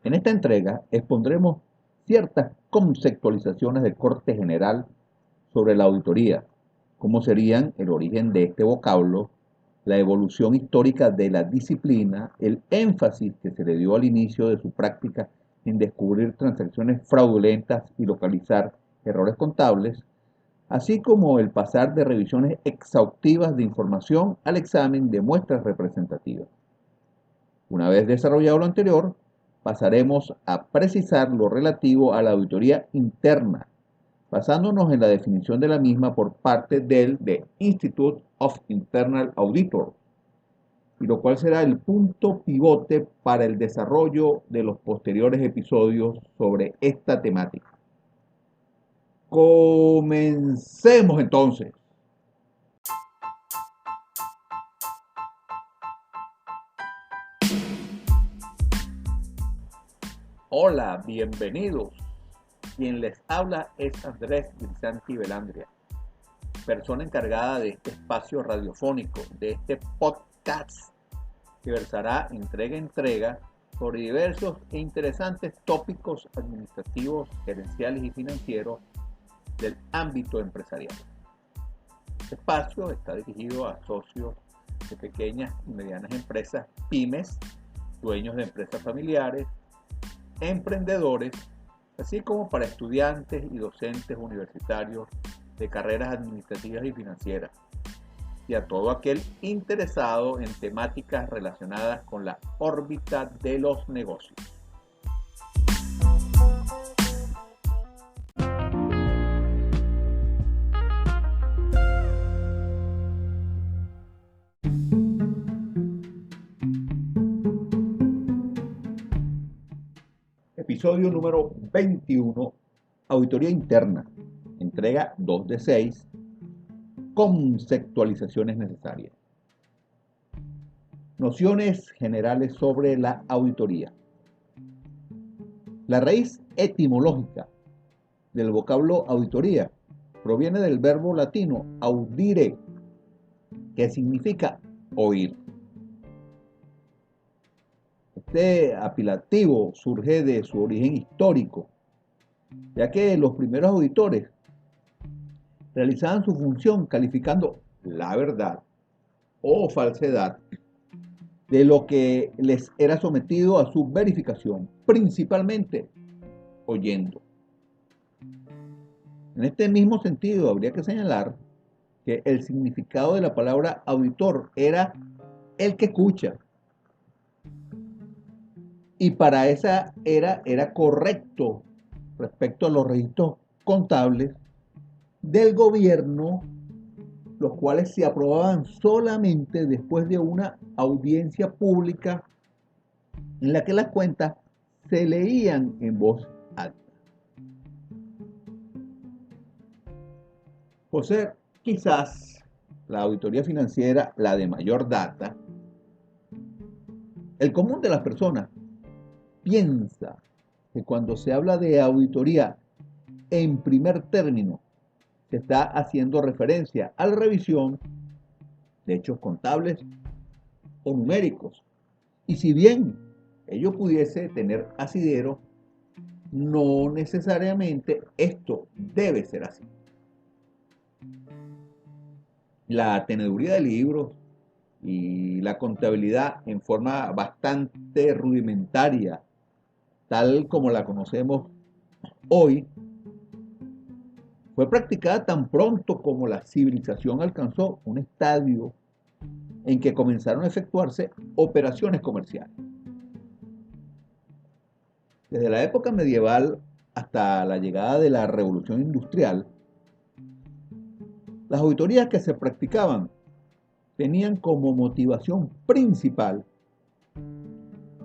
En esta entrega expondremos ciertas conceptualizaciones de corte general sobre la auditoría, cómo serían el origen de este vocablo, la evolución histórica de la disciplina, el énfasis que se le dio al inicio de su práctica en descubrir transacciones fraudulentas y localizar errores contables, así como el pasar de revisiones exhaustivas de información al examen de muestras representativas. Una vez desarrollado lo anterior, pasaremos a precisar lo relativo a la auditoría interna, basándonos en la definición de la misma por parte del The Institute of Internal Auditors, y lo cual será el punto pivote para el desarrollo de los posteriores episodios sobre esta temática. Comencemos entonces. Hola, bienvenidos. Quien les habla es Andrés Grisanti Velandria, persona encargada de este espacio radiofónico, de este podcast que versará entrega a entrega sobre diversos e interesantes tópicos administrativos, gerenciales y financieros del ámbito empresarial. Este espacio está dirigido a socios de pequeñas y medianas empresas, pymes, dueños de empresas familiares, emprendedores, así como para estudiantes y docentes universitarios de carreras administrativas y financieras, y a todo aquel interesado en temáticas relacionadas con la órbita de los negocios. Episodio número 21, Auditoría Interna, entrega 2 de 6, conceptualizaciones necesarias. Nociones generales sobre la auditoría. La raíz etimológica del vocablo auditoría proviene del verbo latino audire, que significa oír. Este apelativo surge de su origen histórico, ya que los primeros auditores realizaban su función calificando la verdad o falsedad de lo que les era sometido a su verificación, principalmente oyendo. En este mismo sentido, habría que señalar que el significado de la palabra auditor era el que escucha, y para esa era correcto respecto a los registros contables del gobierno, los cuales se aprobaban solamente después de una audiencia pública en la que las cuentas se leían en voz alta. Por ser quizás la auditoría financiera la de mayor data, el común de las personas piensa que cuando se habla de auditoría en primer término se está haciendo referencia a la revisión de hechos contables o numéricos. Y si bien ello pudiese tener asidero, no necesariamente esto debe ser así. La teneduría de libros y la contabilidad en forma bastante rudimentaria, tal como la conocemos hoy, fue practicada tan pronto como la civilización alcanzó un estadio en que comenzaron a efectuarse operaciones comerciales. Desde la época medieval hasta la llegada de la Revolución Industrial, las auditorías que se practicaban tenían como motivación principal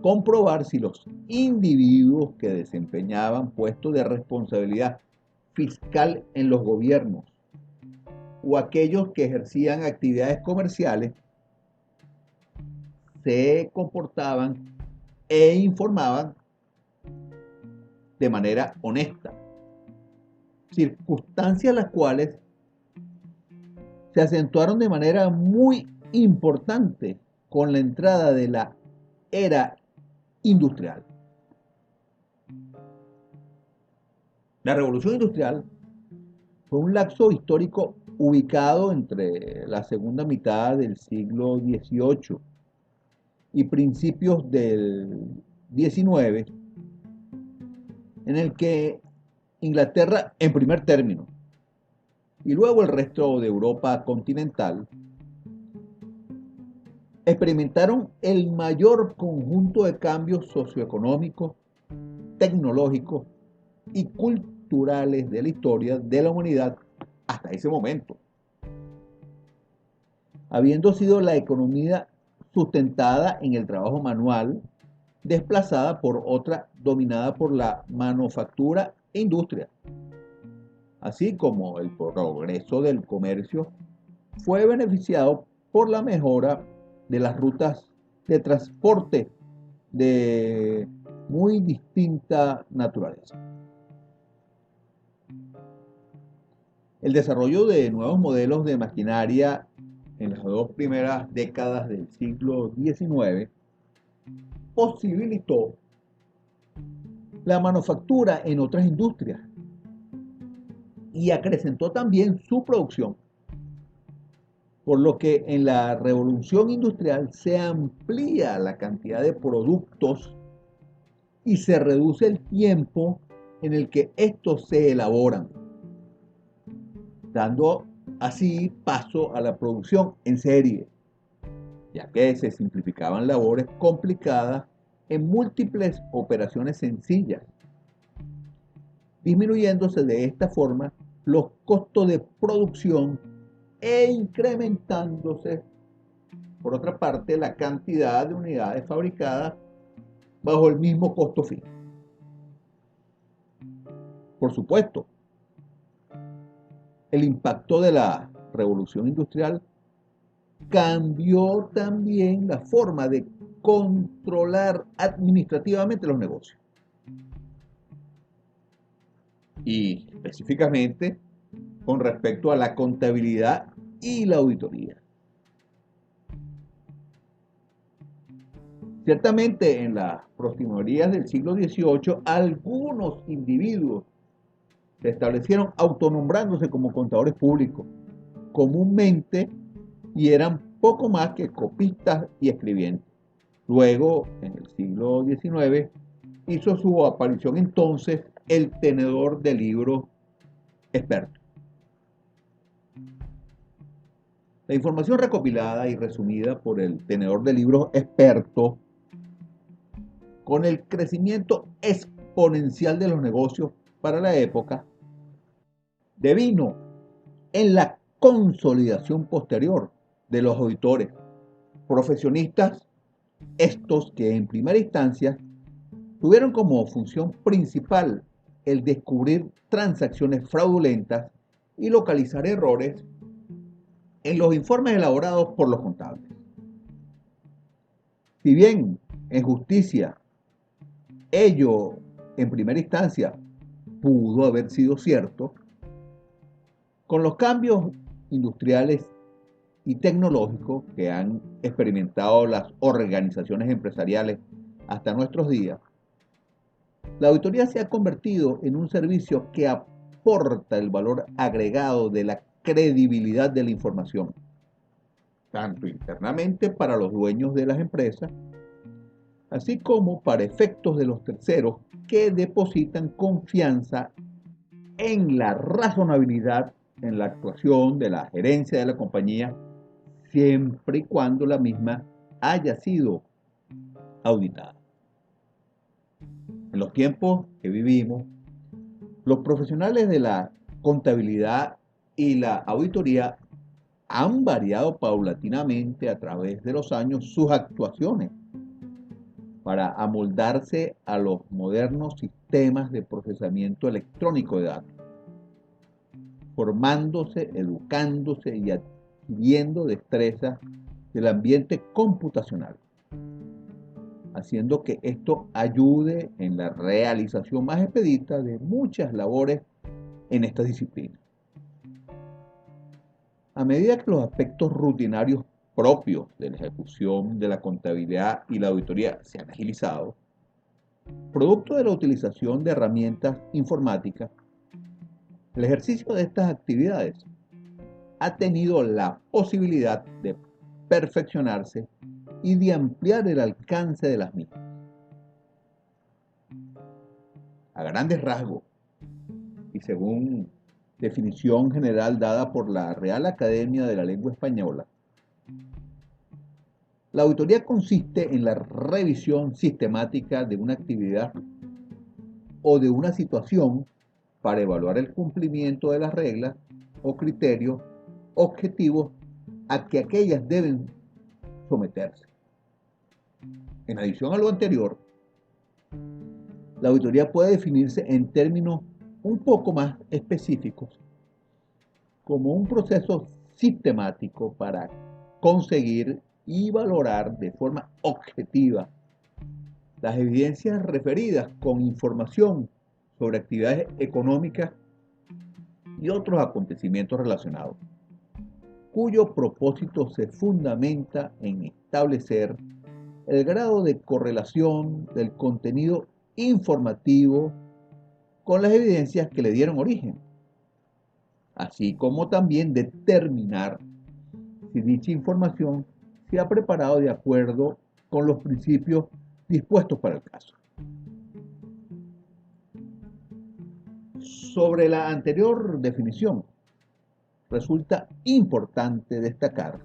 comprobar si los individuos que desempeñaban puestos de responsabilidad fiscal en los gobiernos o aquellos que ejercían actividades comerciales se comportaban e informaban de manera honesta, circunstancias las cuales se acentuaron de manera muy importante con la entrada de la era industrial. La revolución industrial fue un lapso histórico ubicado entre la segunda mitad del siglo XVIII y principios del XIX, en el que Inglaterra, en primer término, y luego el resto de Europa continental, experimentaron el mayor conjunto de cambios socioeconómicos, tecnológicos y culturales de la historia de la humanidad hasta ese momento, habiendo sido la economía sustentada en el trabajo manual, desplazada por otra dominada por la manufactura e industria, así como el progreso del comercio fue beneficiado por la mejora de las rutas de transporte de muy distinta naturaleza. El desarrollo de nuevos modelos de maquinaria en las dos primeras décadas del siglo XIX posibilitó la manufactura en otras industrias y acrecentó también su producción, por lo que en la revolución industrial se amplía la cantidad de productos y se reduce el tiempo en el que estos se elaboran, dando así paso a la producción en serie, ya que se simplificaban labores complicadas en múltiples operaciones sencillas, disminuyéndose de esta forma los costos de producción e incrementándose, por otra parte, la cantidad de unidades fabricadas bajo el mismo costo fijo. Por supuesto, el impacto de la revolución industrial cambió también la forma de controlar administrativamente los negocios. Y específicamente con respecto a la contabilidad y la auditoría. Ciertamente en las postrimerías del siglo XVIII, algunos individuos se establecieron autonombrándose como contadores públicos, comúnmente, y eran poco más que copistas y escribientes. Luego, en el siglo XIX, hizo su aparición entonces el tenedor de libros experto. La información recopilada y resumida por el tenedor de libros experto, con el crecimiento exponencial de los negocios para la época, devino en la consolidación posterior de los auditores, profesionistas, estos que en primera instancia tuvieron como función principal el descubrir transacciones fraudulentas y localizar errores en los informes elaborados por los contables. Si bien en justicia ello en primera instancia pudo haber sido cierto, con los cambios industriales y tecnológicos que han experimentado las organizaciones empresariales hasta nuestros días, la auditoría se ha convertido en un servicio que aporta el valor agregado de la credibilidad de la información, tanto internamente para los dueños de las empresas, así como para efectos de los terceros que depositan confianza en la razonabilidad en la actuación de la gerencia de la compañía, siempre y cuando la misma haya sido auditada. En los tiempos que vivimos, los profesionales de la contabilidad y la auditoría han variado paulatinamente a través de los años sus actuaciones para amoldarse a los modernos sistemas de procesamiento electrónico de datos, formándose, educándose y adquiriendo destrezas del ambiente computacional, haciendo que esto ayude en la realización más expedita de muchas labores en esta disciplina. A medida que los aspectos rutinarios propios de la ejecución de la contabilidad y la auditoría se han agilizado, producto de la utilización de herramientas informáticas, El ejercicio de estas actividades ha tenido la posibilidad de perfeccionarse y de ampliar el alcance de las mismas. A grandes rasgos, y según definición general dada por la Real Academia de la Lengua Española, la auditoría consiste en la revisión sistemática de una actividad o de una situación para evaluar el cumplimiento de las reglas o criterios objetivos a que aquellas deben someterse. En adición a lo anterior, la auditoría puede definirse en términos un poco más específicos como un proceso sistemático para conseguir y valorar de forma objetiva las evidencias referidas con información sobre actividades económicas y otros acontecimientos relacionados, cuyo propósito se fundamenta en establecer el grado de correlación del contenido informativo con las evidencias que le dieron origen, así como también determinar si dicha información se ha preparado de acuerdo con los principios dispuestos para el caso. Sobre la anterior definición, resulta importante destacar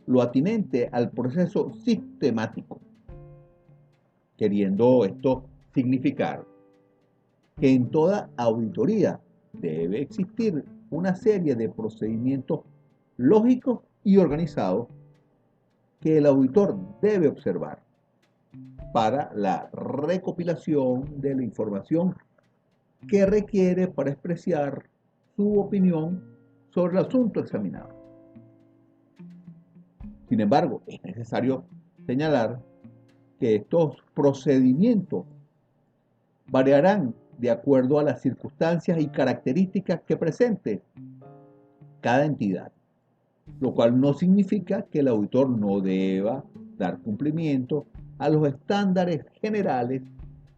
lo atinente al proceso sistemático, queriendo esto significar que en toda auditoría debe existir una serie de procedimientos lógicos y organizados que el auditor debe observar para la recopilación de la información que requiere para expresar su opinión sobre el asunto examinado. Sin embargo, es necesario señalar que estos procedimientos variarán de acuerdo a las circunstancias y características que presente cada entidad, lo cual no significa que el auditor no deba dar cumplimiento a los estándares generales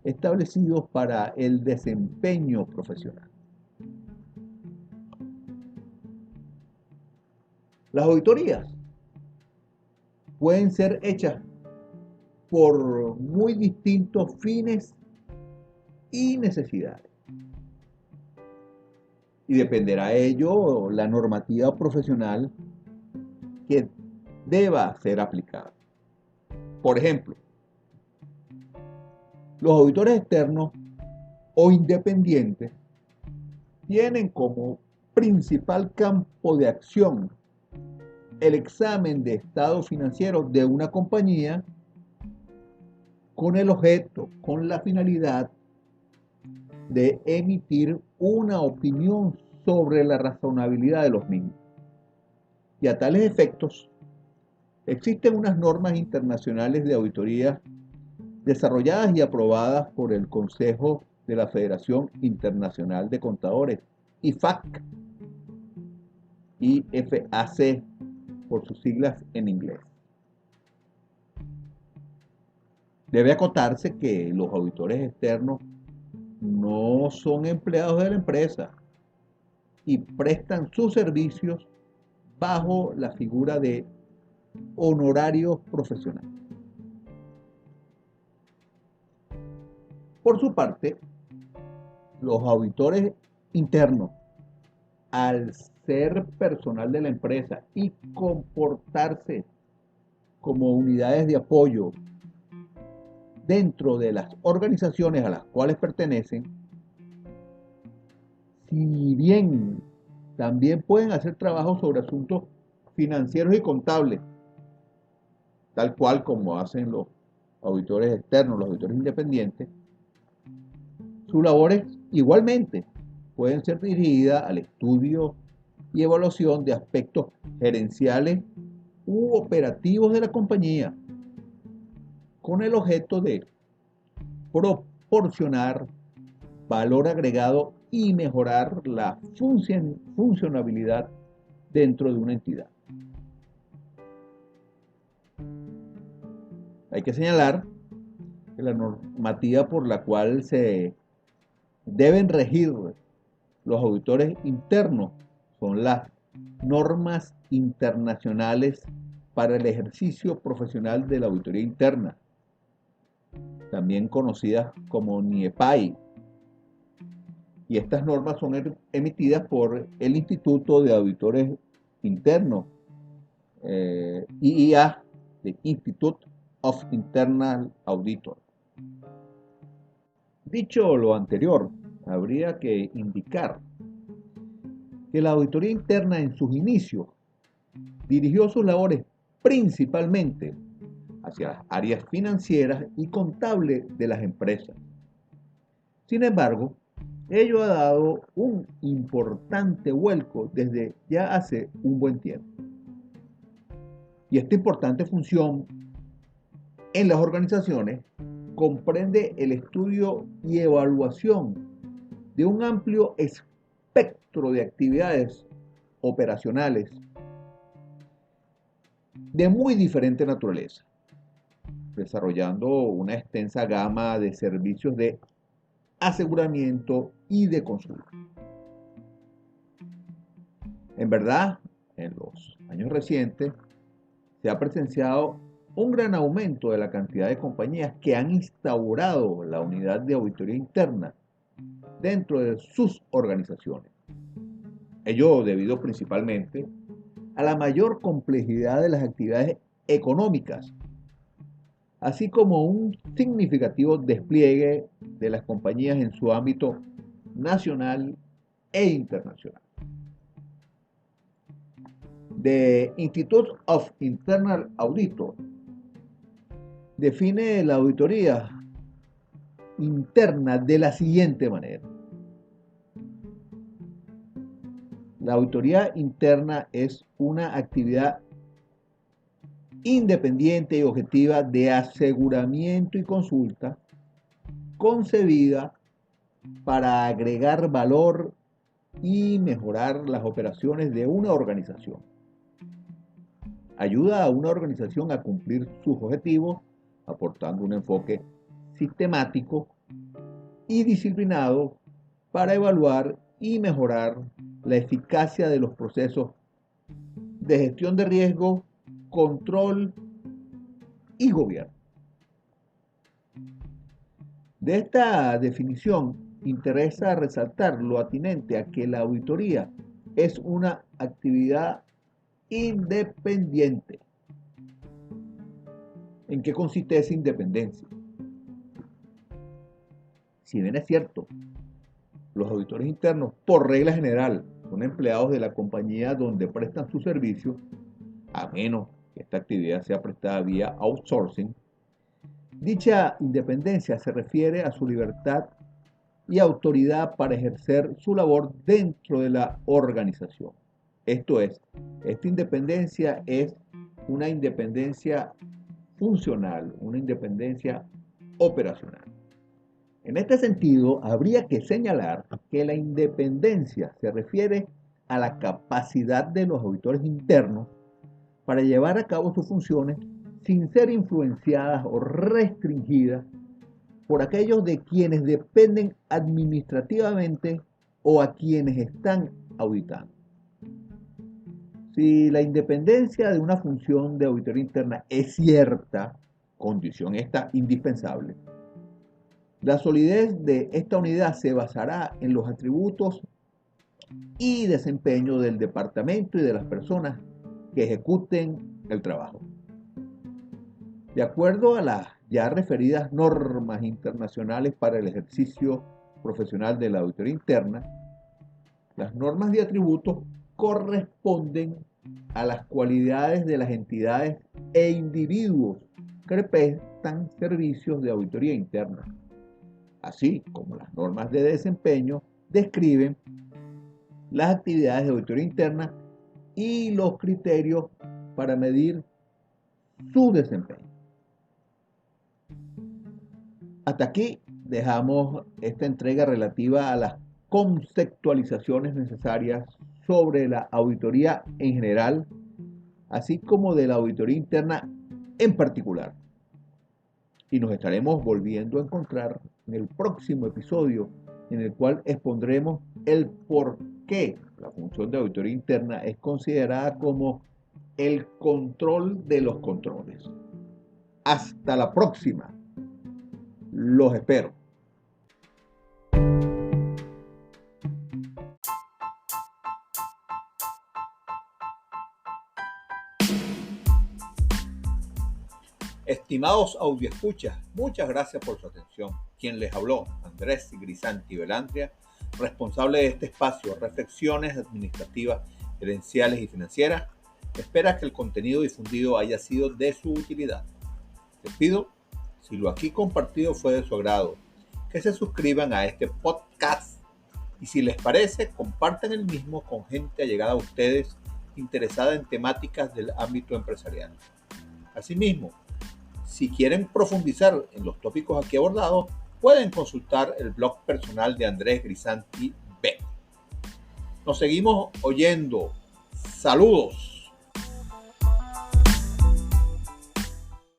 establecidos para el desempeño profesional. Las auditorías pueden ser hechas por muy distintos fines y necesidades. Y dependerá de ello la normativa profesional que deba ser aplicada. Por ejemplo, los auditores externos o independientes tienen como principal campo de acción el examen de estado financiero de una compañía con el objeto, con la finalidad de emitir una opinión sobre la razonabilidad de los mismos. Y a tales efectos, existen unas normas internacionales de auditoría desarrolladas y aprobadas por el Consejo de la Federación Internacional de Contadores, IFAC, IFAC, por sus siglas en inglés. Debe acotarse que los auditores externos no son empleados de la empresa y prestan sus servicios bajo la figura de honorarios profesionales. Por su parte, los auditores internos, al ser personal de la empresa y comportarse como unidades de apoyo dentro de las organizaciones a las cuales pertenecen, si bien también pueden hacer trabajo sobre asuntos financieros y contables, tal cual como hacen los auditores externos, los auditores independientes, sus labores igualmente pueden ser dirigidas al estudio y evaluación de aspectos gerenciales u operativos de la compañía, con el objeto de proporcionar valor agregado y mejorar la funcionabilidad dentro de una entidad. Hay que señalar que la normativa por la cual se deben regir Los auditores internos son las normas internacionales para el ejercicio profesional de la auditoría interna, también conocidas como NIEPAI. Y estas normas son emitidas por el Instituto de Auditores Internos, IIA, the Institute of Internal Auditor. Dicho lo anterior, habría que indicar que la auditoría interna en sus inicios dirigió sus labores principalmente hacia las áreas financieras y contables de las empresas. Sin embargo, ello ha dado un importante vuelco desde ya hace un buen tiempo. Y esta importante función en las organizaciones comprende el estudio y evaluación de un amplio espectro de actividades operacionales de muy diferente naturaleza, desarrollando una extensa gama de servicios de aseguramiento y de consulta. En verdad, en los años recientes se ha presenciado un gran aumento de la cantidad de compañías que han instaurado la unidad de auditoría interna dentro de sus organizaciones. Ello debido principalmente a la mayor complejidad de las actividades económicas, así como un significativo despliegue de las compañías en su ámbito nacional e internacional. The Institute of Internal Auditor define la auditoría interna de la siguiente manera. La auditoría interna es una actividad independiente y objetiva de aseguramiento y consulta concebida para agregar valor y mejorar las operaciones de una organización. Ayuda a una organización a cumplir sus objetivos, aportando un enfoque sistemático y disciplinado para evaluar y mejorar la eficacia de los procesos de gestión de riesgo, control y gobierno. De esta definición interesa resaltar lo atinente a que la auditoría es una actividad independiente. ¿En qué consiste esa independencia? Si bien es cierto, los auditores internos, por regla general, son empleados de la compañía donde prestan su servicio, a menos que esta actividad sea prestada vía outsourcing, dicha independencia se refiere a su libertad y autoridad para ejercer su labor dentro de la organización. Esto es, esta independencia es una independencia funcional, una independencia operacional. En este sentido, habría que señalar que la independencia se refiere a la capacidad de los auditores internos para llevar a cabo sus funciones sin ser influenciadas o restringidas por aquellos de quienes dependen administrativamente o a quienes están auditando. Si la independencia de una función de auditoría interna es cierta, condición esta indispensable, la solidez de esta unidad se basará en los atributos y desempeño del departamento y de las personas que ejecuten el trabajo. De acuerdo a las ya referidas normas internacionales para el ejercicio profesional de la auditoría interna, las normas de atributos corresponden a las cualidades de las entidades e individuos que prestan servicios de auditoría interna, así como las normas de desempeño describen las actividades de auditoría interna y los criterios para medir su desempeño. Hasta aquí dejamos esta entrega relativa a las conceptualizaciones necesarias sobre la auditoría en general, así como de la auditoría interna en particular. Y nos estaremos volviendo a encontrar en el próximo episodio, en el cual expondremos el por qué la función de auditoría interna es considerada como el control de los controles. Hasta la próxima. Los espero. Estimados audioescuchas, muchas gracias por su atención. Quien les habló, Andrés Grisanti Belantria, responsable de este espacio, Reflexiones Administrativas, Gerenciales y Financieras, espera que el contenido difundido haya sido de su utilidad. Les pido, si lo aquí compartido fue de su agrado, que se suscriban a este podcast y si les parece, compartan el mismo con gente allegada a ustedes interesada en temáticas del ámbito empresarial. Asimismo, si quieren profundizar en los tópicos aquí abordados, pueden consultar el blog personal de Andrés Grisanti B. Nos seguimos oyendo. Saludos.